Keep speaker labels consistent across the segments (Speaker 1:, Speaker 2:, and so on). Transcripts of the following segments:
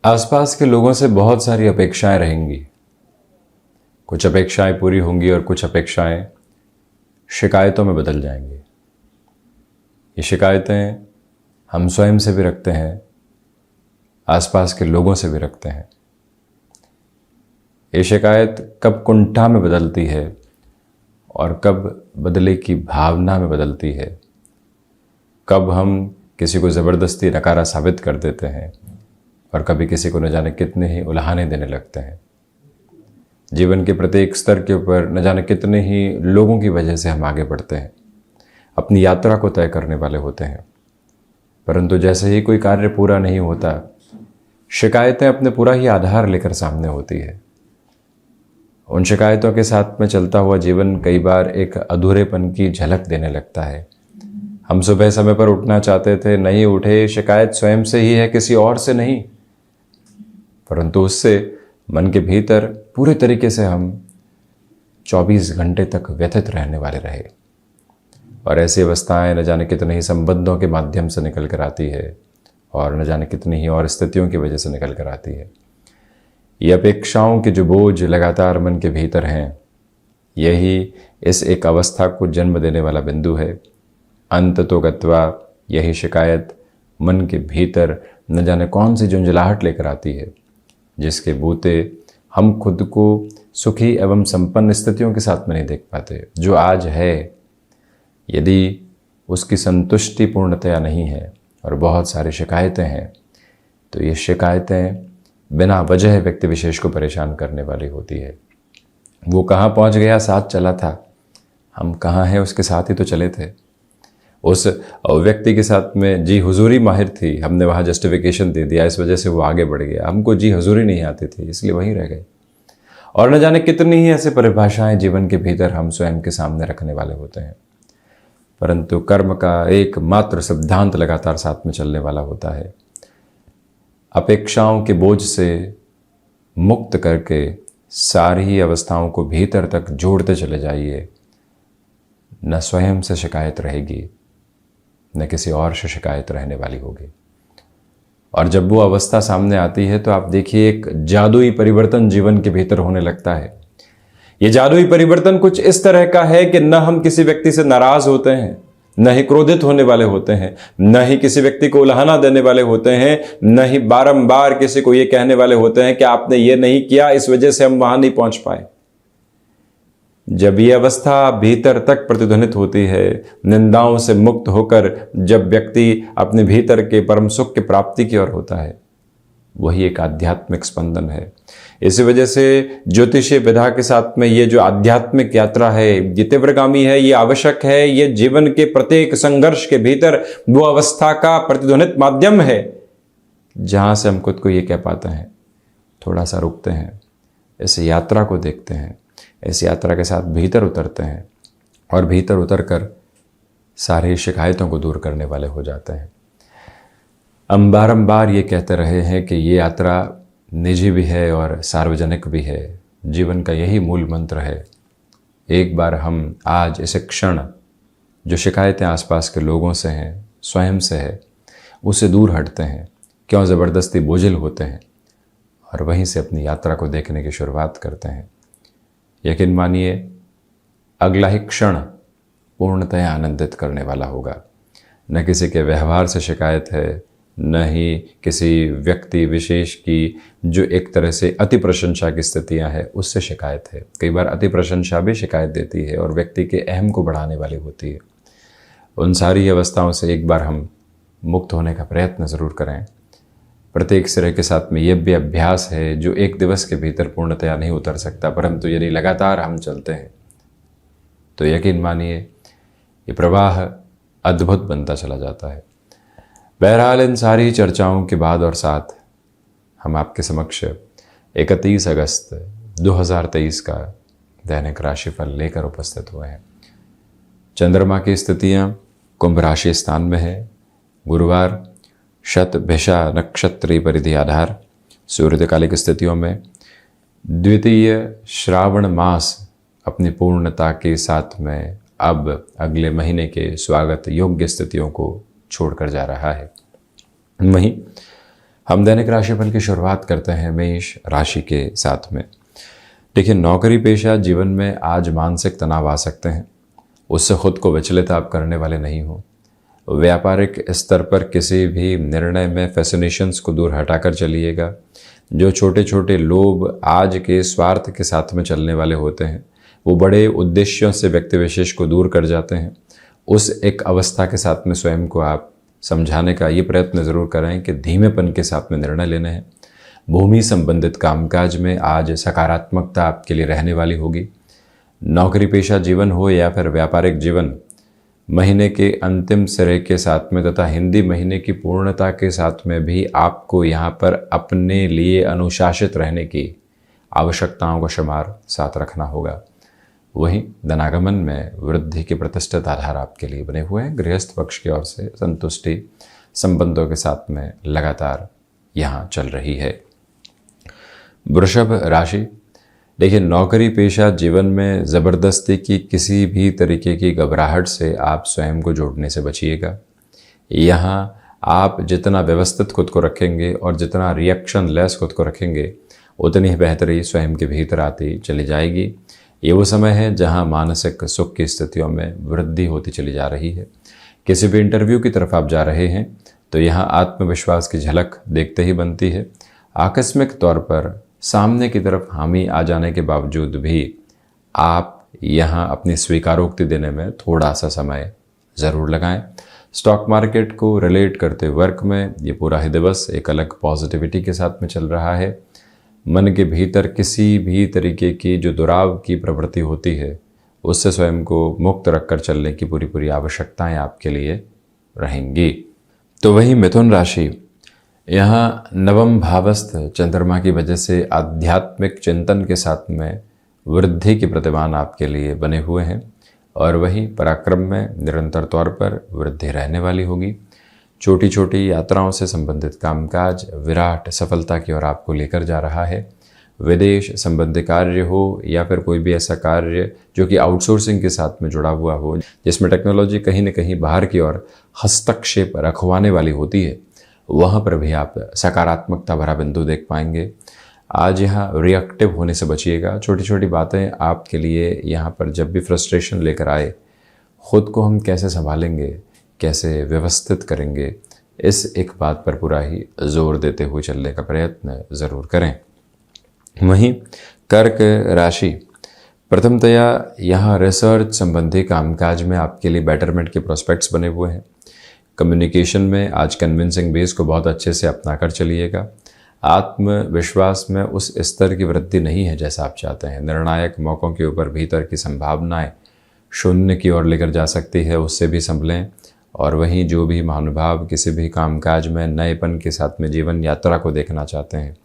Speaker 1: आसपास के लोगों से बहुत सारी अपेक्षाएं रहेंगी। कुछ अपेक्षाएं पूरी होंगी और कुछ अपेक्षाएं शिकायतों में बदल जाएंगी। ये शिकायतें हम स्वयं से भी रखते हैं, आसपास के लोगों से भी रखते हैं। ये शिकायत कब कुंठा में बदलती है और कब बदले की भावना में बदलती है, कब हम किसी को ज़बरदस्ती नकारा साबित कर देते हैं और कभी किसी को न जाने कितने ही उल्हाने देने लगते हैं। जीवन के प्रत्येक स्तर के ऊपर न जाने कितने ही लोगों की वजह से हम आगे बढ़ते हैं, अपनी यात्रा को तय करने वाले होते हैं। परंतु जैसे ही कोई कार्य पूरा नहीं होता, शिकायतें अपने पूरा ही आधार लेकर सामने होती है। उन शिकायतों के साथ में चलता हुआ जीवन कई बार एक अधूरेपन की झलक देने लगता है। हम सुबह समय पर उठना चाहते थे, नहीं उठे, शिकायत स्वयं से ही है, किसी और से नहीं। परंतु उससे मन के भीतर पूरे तरीके से हम 24 घंटे तक व्यथित रहने वाले रहे। और ऐसी अवस्थाएं न जाने कितने ही संबंधों के माध्यम से निकल कर आती है और न जाने कितनी ही और स्थितियों की वजह से निकल कर आती है। ये अपेक्षाओं के जो बोझ लगातार मन के भीतर हैं, यही इस एक अवस्था को जन्म देने वाला बिंदु है। अंततो गत्वा यही शिकायत मन के भीतर न जाने कौन सी झुंझलाहट लेकर आती है, जिसके बूते हम खुद को सुखी एवं संपन्न स्थितियों के साथ में नहीं देख पाते। जो आज है, यदि उसकी संतुष्टि पूर्णतया नहीं है और बहुत सारी शिकायतें हैं, तो ये शिकायतें बिना वजह व्यक्ति विशेष को परेशान करने वाली होती है। वो कहाँ पहुँच गया, साथ चला था, हम कहाँ हैं उसके साथ ही तो चले थे। उस व्यक्ति के साथ में जी हुजूरी माहिर थी, हमने वहाँ जस्टिफिकेशन दे दिया, इस वजह से वो आगे बढ़ गया। हमको जी हुजूरी नहीं आती थी, इसलिए वहीं रह गए। और न जाने कितनी ही ऐसे परिभाषाएं जीवन के भीतर हम स्वयं के सामने रखने वाले होते हैं। परंतु कर्म का एकमात्र सिद्धांत लगातार साथ में चलने वाला होता है। अपेक्षाओं के बोझ से मुक्त करके सारी ही अवस्थाओं को भीतर तक जोड़ते चले जाइए। न स्वयं से शिकायत रहेगी, न किसी और से शिकायत रहने वाली होगी। और जब वो अवस्था सामने आती है तो आप देखिए, एक जादुई परिवर्तन जीवन के भीतर होने लगता है। ये जादुई परिवर्तन कुछ इस तरह का है कि न हम किसी व्यक्ति से नाराज होते हैं, न ही क्रोधित होने वाले होते हैं, न ही किसी व्यक्ति को उल्हाना देने वाले होते हैं, न ही बारंबार किसी को ये कहने वाले होते हैं कि आपने ये नहीं किया, इस वजह से हम वहां नहीं पहुंच पाए। जब ये अवस्था भीतर तक प्रतिध्वनित होती है, निंदाओं से मुक्त होकर जब व्यक्ति अपने भीतर के परम सुख की प्राप्ति की ओर होता है, वही एक आध्यात्मिक स्पंदन है। इसी वजह से ज्योतिषीय विधा के साथ में ये जो आध्यात्मिक यात्रा है, ये तीव्रगामी है, ये आवश्यक है। ये जीवन के प्रत्येक संघर्ष के भीतर वो अवस्था का प्रतिध्वनित माध्यम है, जहां से हम खुद को ये कह पाते हैं, थोड़ा सा रुकते हैं, इस यात्रा को देखते हैं, इस यात्रा के साथ भीतर उतरते हैं और भीतर उतरकर सारी शिकायतों को दूर करने वाले हो जाते हैं। हम बारंबार ये कहते रहे हैं कि ये यात्रा निजी भी है और सार्वजनिक भी है। जीवन का यही मूल मंत्र है। एक बार हम आज इस क्षण जो शिकायतें आसपास के लोगों से हैं, स्वयं से है, उससे दूर हटते हैं। क्यों ज़बरदस्ती बोझिल होते हैं और वहीं से अपनी यात्रा को देखने की शुरुआत करते हैं। यकीन मानिए, अगला ही क्षण पूर्णतया आनंदित करने वाला होगा। न किसी के व्यवहार से शिकायत है, न ही किसी व्यक्ति विशेष की जो एक तरह से अति प्रशंसा की स्थितियां हैं उससे शिकायत है। कई बार अति प्रशंसा भी शिकायत देती है और व्यक्ति के अहम को बढ़ाने वाली होती है। उन सारी अवस्थाओं से एक बार हम मुक्त होने का प्रयत्न ज़रूर करें। प्रत्येक सिरे के साथ में ये भी अभ्यास है जो एक दिवस के भीतर पूर्णतया नहीं उतर सकता, परंतु यदि लगातार हम चलते हैं तो यकीन मानिए ये प्रवाह अद्भुत बनता चला जाता है। बहरहाल, इन सारी चर्चाओं के बाद और साथ हम आपके समक्ष 31 अगस्त 2023 का दैनिक राशिफल लेकर उपस्थित हुए हैं। चंद्रमा की स्थितियाँ कुंभ राशि स्थान में है। गुरुवार शत भिषा नक्षत्री परिधि आधार सूर्यकालिक स्थितियों में द्वितीय श्रावण मास अपनी पूर्णता के साथ में अब अगले महीने के स्वागत योग्य स्थितियों को छोड़कर जा रहा है। वहीं हम दैनिक राशिफल की शुरुआत करते हैं मेष राशि के साथ में। देखिए, नौकरी पेशा जीवन में आज मानसिक तनाव आ सकते हैं, उससे खुद को विचलित आप करने वाले नहीं हो। व्यापारिक स्तर पर किसी भी निर्णय में फैसिनेशंस को दूर हटाकर चलिएगा। जो छोटे छोटे लोभ आज के स्वार्थ के साथ में चलने वाले होते हैं, वो बड़े उद्देश्यों से व्यक्ति विशेष को दूर कर जाते हैं। उस एक अवस्था के साथ में स्वयं को आप समझाने का ये प्रयत्न ज़रूर करें कि धीमेपन के साथ में निर्णय लेने हैं। भूमि संबंधित कामकाज में आज सकारात्मकता आपके लिए रहने वाली होगी। नौकरी पेशा जीवन हो या फिर व्यापारिक जीवन, महीने के अंतिम सिरे के साथ में तथा हिंदी महीने की पूर्णता के साथ में भी आपको यहाँ पर अपने लिए अनुशासित रहने की आवश्यकताओं का शुमार साथ रखना होगा। वहीं धनागमन में वृद्धि के प्रतिष्ठित आधार आपके लिए बने हुए हैं। गृहस्थ पक्ष की ओर से संतुष्टि संबंधों के साथ में लगातार यहाँ चल रही है। वृषभ राशि, देखिए, नौकरी पेशा जीवन में ज़बरदस्ती की किसी भी तरीके की घबराहट से आप स्वयं को जोड़ने से बचिएगा। यहाँ आप जितना व्यवस्थित खुद को रखेंगे और जितना रिएक्शन लेस खुद को रखेंगे, उतनी ही बेहतरी स्वयं के भीतर आती चली जाएगी। ये वो समय है जहाँ मानसिक सुख की स्थितियों में वृद्धि होती चली जा रही है। किसी भी इंटरव्यू की तरफ आप जा रहे हैं तो यहाँ आत्मविश्वास की झलक देखते ही बनती है। आकस्मिक तौर पर सामने की तरफ हामी आ जाने के बावजूद भी आप यहाँ अपनी स्वीकारोक्ति देने में थोड़ा सा समय ज़रूर लगाएं। स्टॉक मार्केट को रिलेट करते वर्क में ये पूरा ही दिवस एक अलग पॉजिटिविटी के साथ में चल रहा है। मन के भीतर किसी भी तरीके की जो दुराव की प्रवृत्ति होती है, उससे स्वयं को मुक्त रखकर चलने की पूरी पूरी आवश्यकताएं आपके लिए रहेंगी। तो वही मिथुन राशि, यहाँ नवम भावस्थ चंद्रमा की वजह से आध्यात्मिक चिंतन के साथ में वृद्धि के प्रतिमान आपके लिए बने हुए हैं और वही पराक्रम में निरंतर तौर पर वृद्धि रहने वाली होगी। छोटी छोटी यात्राओं से संबंधित कामकाज विराट सफलता की ओर आपको लेकर जा रहा है। विदेश संबंधी कार्य हो या फिर कोई भी ऐसा कार्य जो कि आउटसोर्सिंग के साथ में जुड़ा हुआ हो, जिसमें टेक्नोलॉजी कहीं न कहीं बाहर की ओर हस्तक्षेप रखवाने वाली होती है, वहाँ पर भी आप सकारात्मकता भरा बिंदु देख पाएंगे। आज यहाँ रिएक्टिव होने से बचिएगा। छोटी छोटी बातें आपके लिए यहाँ पर जब भी फ्रस्ट्रेशन लेकर आए, खुद को हम कैसे संभालेंगे, कैसे व्यवस्थित करेंगे, इस एक बात पर पूरा ही जोर देते हुए चलने का प्रयत्न ज़रूर करें। वहीं कर्क राशि, प्रथमतया यहाँ रिसर्च संबंधी कामकाज में आपके लिए बेटरमेंट के प्रोस्पेक्ट्स बने हुए हैं। कम्युनिकेशन में आज कन्विंसिंग बेस को बहुत अच्छे से अपनाकर चलिएगा। आत्मविश्वास में उस स्तर की वृद्धि नहीं है जैसा आप चाहते हैं। निर्णायक मौक़ों के ऊपर भीतर की संभावनाएं शून्य की ओर लेकर जा सकती है, उससे भी संभलें। और वहीं जो भी महानुभाव किसी भी कामकाज में नएपन के साथ में जीवन यात्रा को देखना चाहते हैं,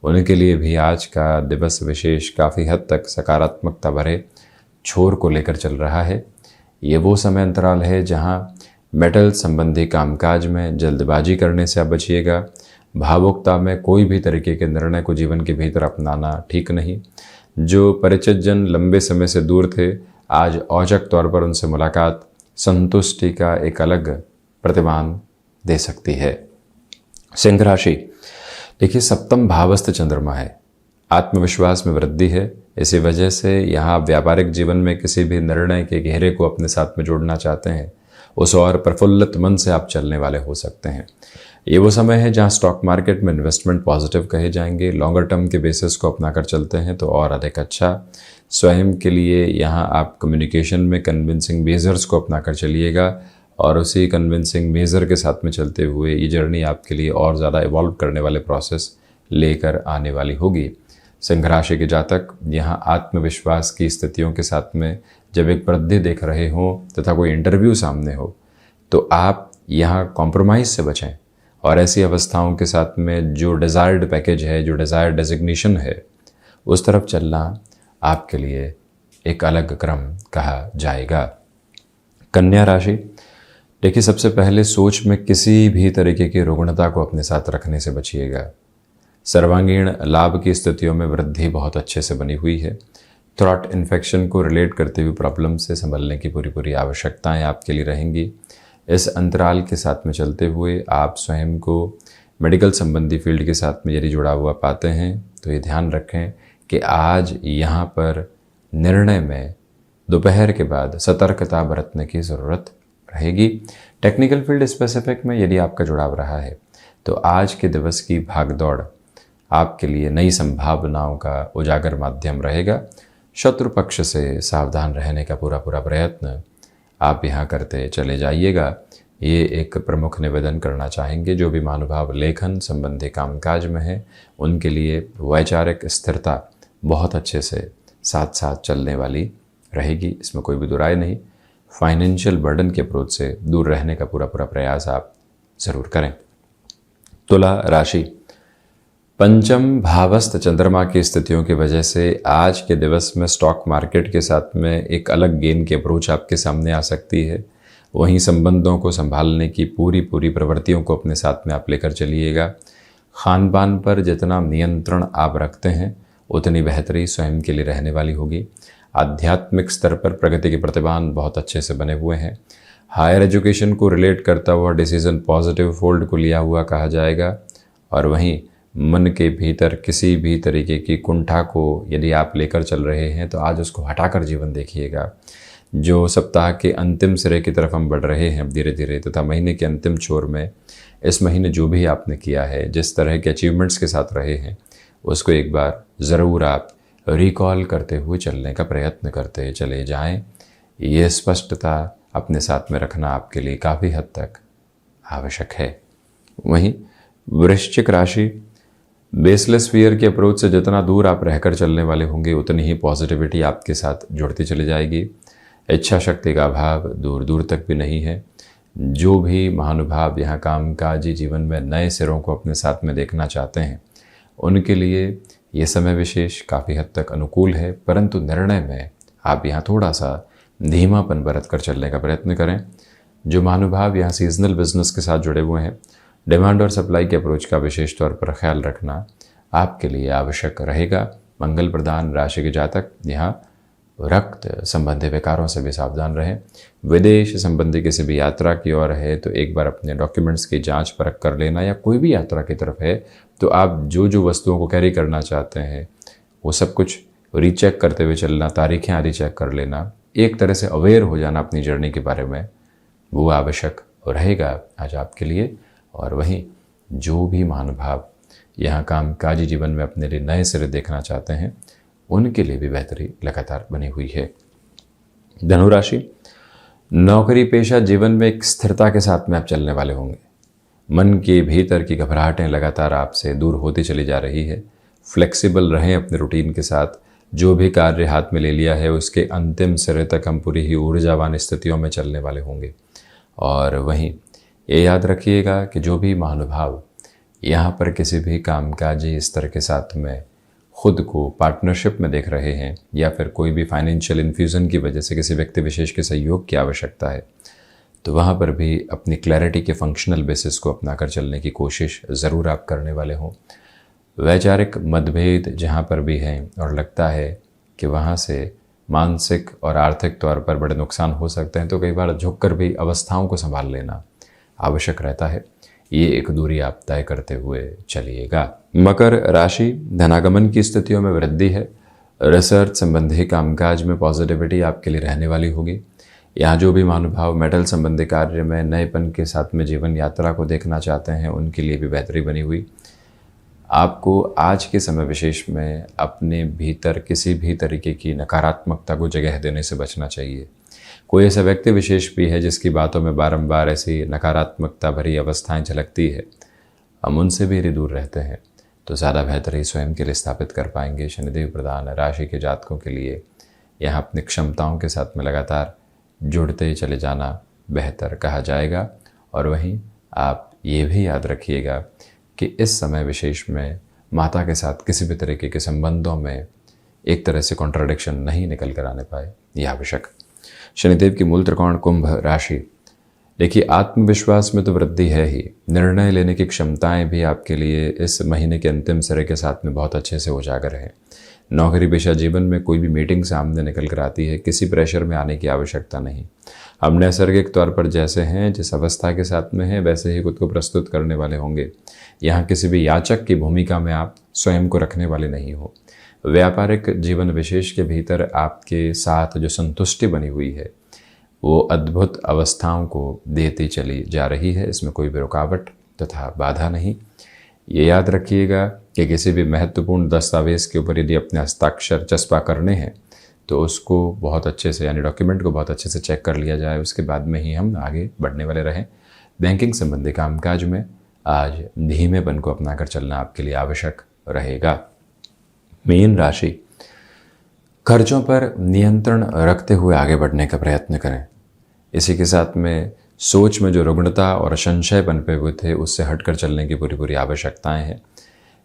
Speaker 1: उनके लिए भी आज का दिवस विशेष काफ़ी हद तक सकारात्मकता भरे छोर को लेकर चल रहा है। ये वो समय अंतराल है जहां मेटल संबंधी कामकाज में जल्दबाजी करने से आप बचिएगा। भावुकता में कोई भी तरीके के निर्णय को जीवन के भीतर अपनाना ठीक नहीं। जो परिचित जन लंबे समय से दूर थे, आज औचक तौर पर उनसे मुलाकात संतुष्टि का एक अलग प्रतिमान दे सकती है। सिंह राशि, देखिए, सप्तम भावस्थ चंद्रमा है, आत्मविश्वास में वृद्धि है। इसी वजह से यहाँ व्यापारिक जीवन में किसी भी निर्णय के घेरे को अपने साथ में जोड़ना चाहते हैं, उस और प्रफुल्लित मन से आप चलने वाले हो सकते हैं। ये वो समय है जहाँ स्टॉक मार्केट में इन्वेस्टमेंट पॉजिटिव कहे जाएंगे। लॉन्गर टर्म के बेसिस को अपनाकर चलते हैं तो और अधिक अच्छा। स्वयं के लिए यहाँ आप कम्युनिकेशन में कन्विंसिंग मेजर्स को अपनाकर चलिएगा और उसी कन्विंसिंग मेजर के साथ में चलते हुए ये जर्नी आपके लिए और ज़्यादा इवॉल्व करने वाले प्रोसेस लेकर आने वाली होगी। सिंह राशि के जातक यहाँ आत्मविश्वास की स्थितियों के साथ में जब एक वृद्धि देख रहे हों तथा कोई इंटरव्यू सामने हो, तो आप यहाँ कॉम्प्रोमाइज़ से बचें और ऐसी अवस्थाओं के साथ में जो डिज़ायर्ड पैकेज है, जो डिज़ायर्ड डेजिग्नेशन है, उस तरफ चलना आपके लिए एक अलग क्रम कहा जाएगा। कन्या राशि, देखिए, सबसे पहले सोच में किसी भी तरीके की रुग्णता को अपने साथ रखने से बचिएगा। सर्वांगीण लाभ की स्थितियों में वृद्धि बहुत अच्छे से बनी हुई है। थ्रॉट इन्फेक्शन को रिलेट करते हुए प्रॉब्लम से संभलने की पूरी पूरी आवश्यकताएं आपके लिए रहेंगी। इस अंतराल के साथ में चलते हुए आप स्वयं को मेडिकल संबंधी फील्ड के साथ में यदि जुड़ा हुआ पाते हैं तो ये ध्यान रखें कि आज यहाँ पर निर्णय में दोपहर के बाद सतर्कता बरतने की ज़रूरत रहेगी। टेक्निकल फील्ड स्पेसिफिक में यदि आपका जुड़ाव रहा है तो आज के दिवस की भागदौड़ आपके लिए नई संभावनाओं का उजागर माध्यम रहेगा। शत्रु पक्ष से सावधान रहने का पूरा प्रयत्न आप यहाँ करते चले जाइएगा। ये एक प्रमुख निवेदन करना चाहेंगे। जो भी महानुभाव लेखन संबंधी कामकाज में है उनके लिए वैचारिक स्थिरता बहुत अच्छे से साथ साथ चलने वाली रहेगी, इसमें कोई भी दुराय नहीं। फाइनेंशियल बर्डन के अप्रोच से दूर रहने का पूरा प्रयास आप ज़रूर करें। तुला राशि, पंचम भावस्थ चंद्रमा की स्थितियों की वजह से आज के दिवस में स्टॉक मार्केट के साथ में एक अलग गेन की अप्रोच आपके सामने आ सकती है। वहीं संबंधों को संभालने की पूरी प्रवृत्तियों को अपने साथ में आप लेकर चलिएगा। खान पान पर जितना नियंत्रण आप रखते हैं उतनी बेहतरी स्वयं के लिए रहने वाली होगी। आध्यात्मिक स्तर पर प्रगति के प्रतिमान बहुत अच्छे से बने हुए हैं। हायर एजुकेशन को रिलेट करता हुआ डिसीजन पॉजिटिव फोल्ड को लिया हुआ कहा जाएगा। और वहीं मन के भीतर किसी भी तरीके की कुंठा को यदि आप लेकर चल रहे हैं तो आज उसको हटाकर जीवन देखिएगा। जो सप्ताह के अंतिम सिरे की तरफ हम बढ़ रहे हैं धीरे धीरे, तथा महीने के अंतिम छोर में इस महीने जो भी आपने किया है, जिस तरह के अचीवमेंट्स के साथ रहे हैं, उसको एक बार ज़रूर आप रिकॉल करते हुए चलने का प्रयत्न करते चले जाएं। ये स्पष्टता अपने साथ में रखना आपके लिए काफ़ी हद तक आवश्यक है। वहीं वृश्चिक राशि, बेसलेस फियर के अप्रोच से जितना दूर आप रहकर चलने वाले होंगे उतनी ही पॉजिटिविटी आपके साथ जुड़ती चली जाएगी। इच्छा शक्ति का अभाव दूर दूर तक भी नहीं है। जो भी महानुभाव यहाँ कामकाजी जीवन में नए सिरों को अपने साथ में देखना चाहते हैं उनके लिए ये समय विशेष काफ़ी हद तक अनुकूल है, परंतु निर्णय में आप यहाँ थोड़ा सा धीमापन बरत कर चलने का प्रयत्न करें। जो महानुभाव यहाँ सीजनल बिजनेस के साथ जुड़े हुए हैं, डिमांड और सप्लाई के अप्रोच का विशेष तौर पर ख्याल रखना आपके लिए आवश्यक रहेगा। मंगल प्रदान राशि के जातक यहाँ रक्त संबंधी विकारों से भी सावधान रहें। विदेश संबंधी किसी भी यात्रा की ओर है तो एक बार अपने डॉक्यूमेंट्स की जांच परख कर लेना, या कोई भी यात्रा की तरफ है तो आप जो वस्तुओं को कैरी करना चाहते हैं वो सब कुछ रीचेक करते हुए चलना, तारीखें आदि चेक कर लेना, एक तरह से अवेयर हो जाना अपनी जर्नी के बारे में, वो आवश्यक रहेगा आज आपके लिए। और वहीं जो भी महानुभाव यहाँ कामकाजी जीवन में अपने लिए नए सिरे देखना चाहते हैं उनके लिए भी बेहतरी लगातार बनी हुई है। धनु राशि, नौकरी पेशा जीवन में एक स्थिरता के साथ में आप चलने वाले होंगे। मन के भीतर की घबराहटें लगातार आपसे दूर होती चली जा रही है। फ्लेक्सिबल रहें अपने रूटीन के साथ। जो भी कार्य हाथ में ले लिया है उसके अंतिम सिरे तक हम पूरी ही ऊर्जावान स्थितियों में चलने वाले होंगे। और वहीं ये याद रखिएगा कि जो भी महानुभाव यहाँ पर किसी भी कामकाजी स्तर के साथ में खुद को पार्टनरशिप में देख रहे हैं, या फिर कोई भी फाइनेंशियल इन्फ्यूज़न की वजह से किसी व्यक्ति विशेष के सहयोग की आवश्यकता है, तो वहाँ पर भी अपनी क्लैरिटी के फंक्शनल बेसिस को अपनाकर चलने की कोशिश ज़रूर आप करने वाले हों। वैचारिक मतभेद जहाँ पर भी हैं और लगता है कि वहाँ से मानसिक और आर्थिक तौर पर बड़े नुकसान हो सकते हैं, तो कई बार झुककर भी अवस्थाओं को संभाल लेना आवश्यक रहता है। ये एक दूरी आप तय करते हुए चलिएगा। मकर राशि, धनागमन की स्थितियों में वृद्धि है। रिसर्च संबंधी कामकाज में पॉजिटिविटी आपके लिए रहने वाली होगी। यहाँ जो भी महानुभाव मेटल संबंधी कार्य में नएपन के साथ में जीवन यात्रा को देखना चाहते हैं उनके लिए भी बेहतरी बनी हुई। आपको आज के समय विशेष में अपने भीतर किसी भी तरीके की नकारात्मकता को जगह देने से बचना चाहिए। कोई ऐसा व्यक्ति विशेष भी है जिसकी बातों में बारंबार ऐसी नकारात्मकता भरी अवस्थाएं झलकती है, हम उनसे भी यदि दूर रहते हैं तो ज़्यादा बेहतरी स्वयं के लिए स्थापित कर पाएंगे। शनिदेव प्रधान राशि के जातकों के लिए यहाँ अपनी क्षमताओं के साथ में लगातार जुड़ते चले जाना बेहतर कहा जाएगा। और वहीं आप ये भी याद रखिएगा कि इस समय विशेष में माता के साथ किसी भी तरीके के संबंधों में एक तरह से कॉन्ट्राडिक्शन नहीं निकल कर आने पाए, यह आवश्यक। शनिदेव की मूल त्रिकोण कुंभ राशि, देखिए आत्मविश्वास में तो वृद्धि है ही, निर्णय लेने की क्षमताएं भी आपके लिए इस महीने के अंतिम सिरे के साथ में बहुत अच्छे से उजागर हैं। नौकरी पेशा जीवन में कोई भी मीटिंग सामने निकल कर आती है, किसी प्रेशर में आने की आवश्यकता नहीं। हम नैसर्गिक तौर पर जैसे हैं, जिस अवस्था के साथ में हैं, वैसे ही खुद को प्रस्तुत करने वाले होंगे। यहाँ किसी भी याचक की भूमिका में आप स्वयं को रखने वाले नहीं हो। व्यापारिक जीवन विशेष के भीतर आपके साथ जो संतुष्टि बनी हुई है वो अद्भुत अवस्थाओं को देती चली जा रही है। इसमें कोई भी रुकावट तथा बाधा नहीं। ये याद रखिएगा कि किसी भी महत्वपूर्ण दस्तावेज़ के ऊपर यदि अपने हस्ताक्षर चस्पा करने हैं तो उसको बहुत अच्छे से, यानी डॉक्यूमेंट को बहुत अच्छे से चेक कर लिया जाए, उसके बाद में ही हम आगे बढ़ने वाले रहें। बैंकिंग संबंधी कामकाज में आज धीमेपन को अपनाकर चलना आपके लिए आवश्यक रहेगा। मीन राशि, खर्चों पर नियंत्रण रखते हुए आगे बढ़ने का प्रयत्न करें। इसी के साथ में सोच में जो रुग्णता और संशय पनपे हुए थे उससे हटकर चलने की पूरी आवश्यकताएं हैं।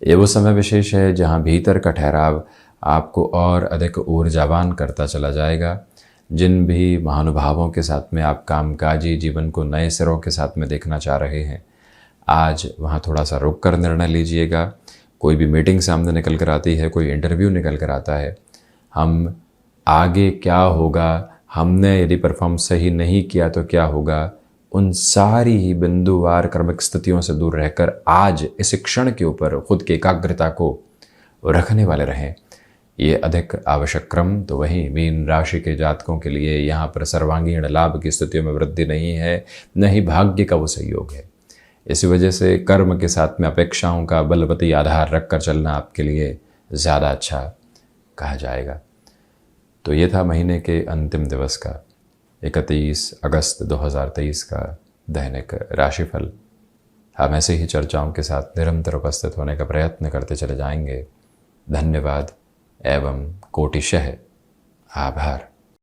Speaker 1: ये वो समय विशेष है जहां भीतर का ठहराव आपको और अधिक ऊर्जावान करता चला जाएगा। जिन भी महानुभावों के साथ में आप कामकाजी जीवन को नए सिरों के साथ में देखना चाह रहे हैं, आज वहाँ थोड़ा सा रुक कर निर्णय लीजिएगा। कोई भी मीटिंग सामने निकल कर आती है, कोई इंटरव्यू निकल कर आता है, हम आगे क्या होगा, हमने यदि परफॉर्म सही नहीं किया तो क्या होगा, उन सारी ही बिंदुवार क्रमिक स्थितियों से दूर रहकर आज इस क्षण के ऊपर खुद की एकाग्रता को रखने वाले रहें। ये अधिक आवश्यक क्रम तो वहीं मीन राशि के जातकों के लिए यहाँ पर सर्वांगीण लाभ की स्थितियों में वृद्धि नहीं है, न ही भाग्य का वो सहयोग है। इसी वजह से कर्म के साथ में अपेक्षाओं का बलवती आधार रखकर चलना आपके लिए ज़्यादा अच्छा कहा जाएगा। तो ये था महीने के अंतिम दिवस का 31 अगस्त 2023 का दैनिक राशिफल। हम ऐसे ही चर्चाओं के साथ निरंतर उपस्थित होने का प्रयत्न करते चले जाएंगे। धन्यवाद एवं कोटिशः आभार।